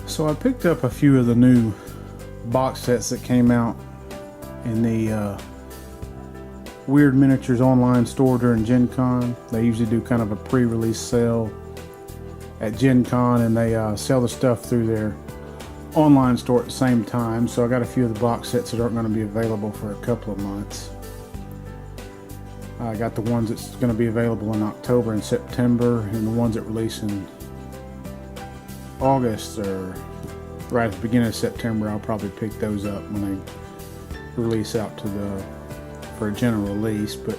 So I picked up a few of the new box sets that came out in the Weird Miniatures online store during Gen Con. They usually do kind of a pre-release sale at Gen Con, and they sell the stuff through their online store at the same time. So I got a few of the box sets that aren't going to be available for a couple of months. I got the ones that's going to be available in October and September, and the ones that release in August or right at the beginning of September. I'll probably pick those up when they release out to for a general release. But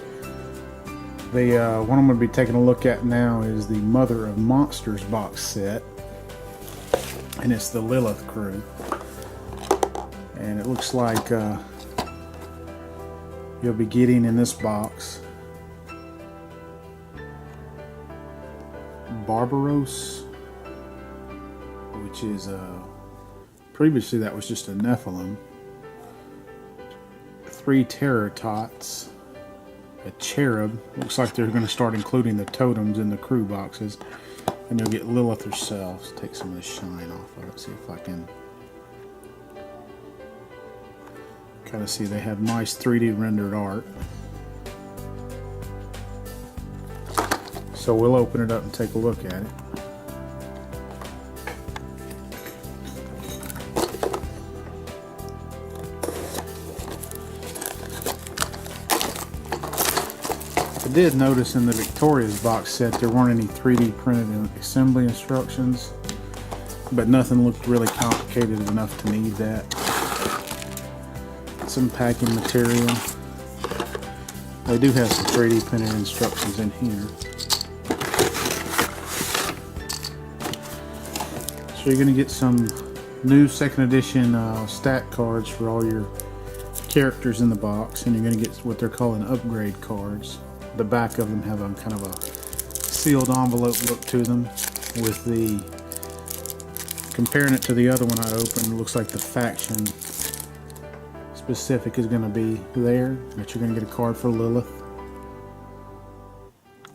the one I'm going to be taking a look at now is the Mother of Monsters box set, and it's the Lilith crew. And it looks like you'll be getting in this box Barbaros, which is previously that was just a Nephilim, 3 Terror Tots, a Cherub. Looks like they're going to start including the totems in the crew boxes, and you'll get Lilith herself. Let's take some of the shine off of it, see if I can kind of see. They have nice 3D rendered art. So we'll open it up and take a look at it. I did notice in the Victoria's box set there weren't any 3D printed assembly instructions, but nothing looked really complicated enough to need that. Some packing material. They do have some 3D printed instructions in here. So you're going to get some new second edition stat cards for all your characters in the box, and you're going to get what they're calling upgrade cards. The back of them have a kind of a sealed envelope look to them, with the, comparing it to the other one I opened, it looks like the faction specific is going to be there, but you're going to get a card for Lilith.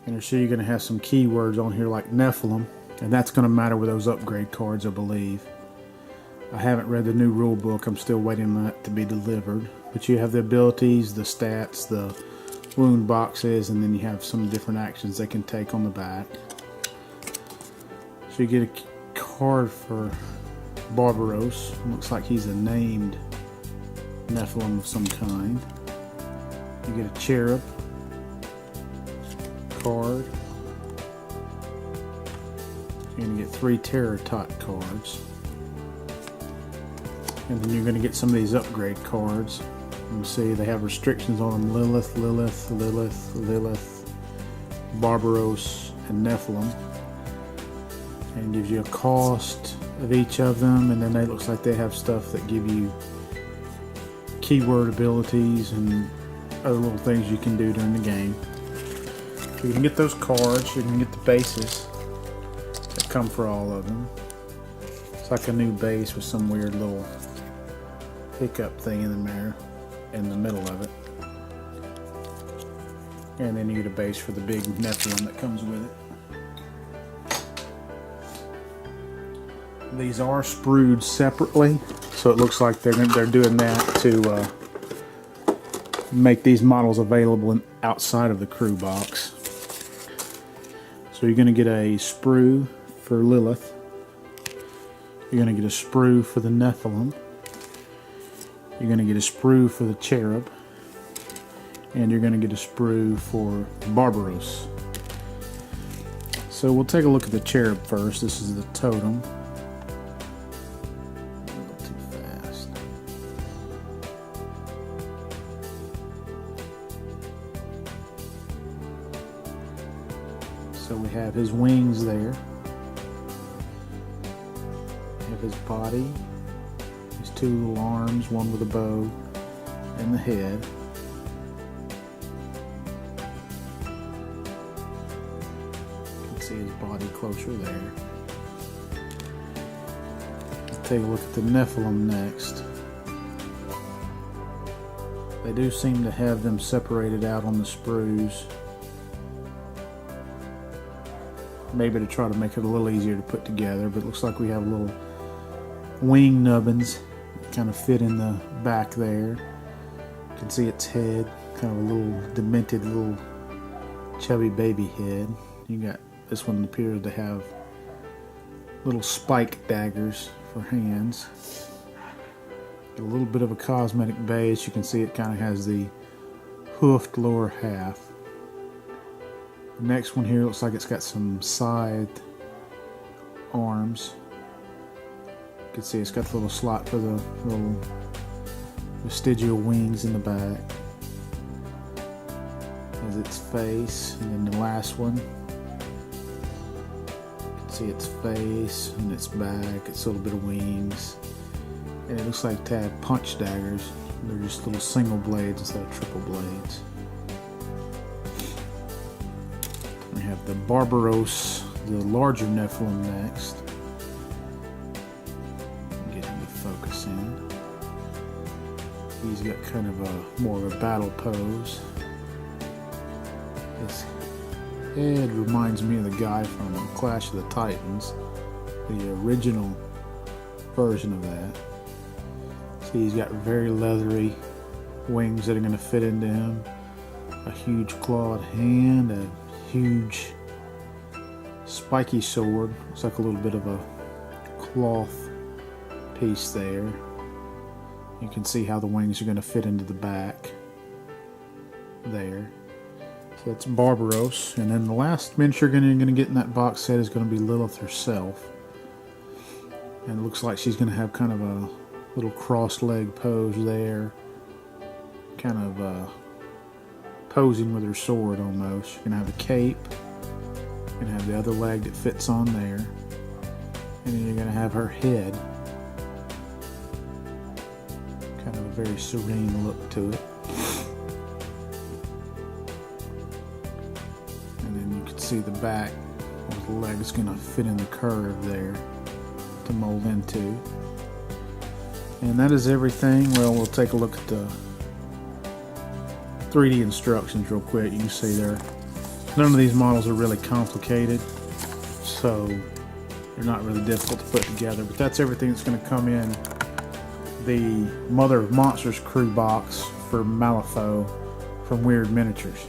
And I'm sure you're going to have some keywords on here like Nephilim, and that's going to matter with those upgrade cards, I believe. I haven't read the new rule book. I'm still waiting on that to be delivered. But you have the abilities, the stats, the wound boxes, and then you have some different actions they can take on the back. So you get a card for Barbaros. Looks like he's a named Nephilim of some kind. You get a Cherub card. You're going to get 3 Terror Tot cards. And then you're going to get some of these upgrade cards. You see they have restrictions on them: Lilith, Lilith, Lilith, Lilith, Barbaros, and Nephilim. And gives you a cost of each of them, and then it looks like they have stuff that give you keyword abilities and other little things you can do during the game. So you can get those cards, you can get the bases that come for all of them. It's like a new base with some weird little pickup thing in the middle of it. And then you get a base for the big Nephilim that comes with it. These are sprued separately, so it looks like they're doing that to make these models available outside of the crew box. So you're going to get a sprue for Lilith. You're going to get a sprue for the Nephilim. You're going to get a sprue for the Cherub. And you're going to get a sprue for Barbaros. So we'll take a look at the Cherub first. This is the totem. A little too fast. So we have his wings there. We have his body. His 2 little arms, one with a bow, and the head. See his body closer there. Let's take a look at the Nephilim next. They do seem to have them separated out on the sprues. Maybe to try to make it a little easier to put together, but it looks like we have a little wing nubbins kind of fit in the back there. You can see its head, kind of a little demented little chubby baby head. You got this one appears to have little spike daggers for hands. A little bit of a cosmetic base. You can see it kind of has the hoofed lower half. The next one here looks like it's got some side arms. You can see it's got the little slot for the little vestigial wings in the back. There's its face, and then the last one. You can see its face and its back, its little bit of wings. And it looks like to have punch daggers. They're just little single blades instead of triple blades. We have the Barbaros, the larger Nephilim next. Get him to focus in. He's got kind of a more of a battle pose. His head reminds me of the guy from Clash of the Titans, the original version of that. See, he's got very leathery wings that are going to fit into him. A huge clawed hand, a huge spiky sword. Looks like a little bit of a cloth piece there. You can see how the wings are going to fit into the back there. So that's Barbaros. And then the last miniature you're going to get in that box set is going to be Lilith herself. And it looks like she's going to have kind of a little cross-leg pose there. Kind of posing with her sword almost. You're going to have a cape. You're going to have the other leg that fits on there. And then you're going to have her head. Kind of a very serene look to it. And then you can see the back where the leg is going to fit in the curve there to mold into. And that is everything. Well, we'll take a look at the 3D instructions real quick. You can see there, none of these models are really complicated, so they're not really difficult to put together. But that's everything that's going to come in the Mother of Monsters crew box for Malifaux from Weird Miniatures.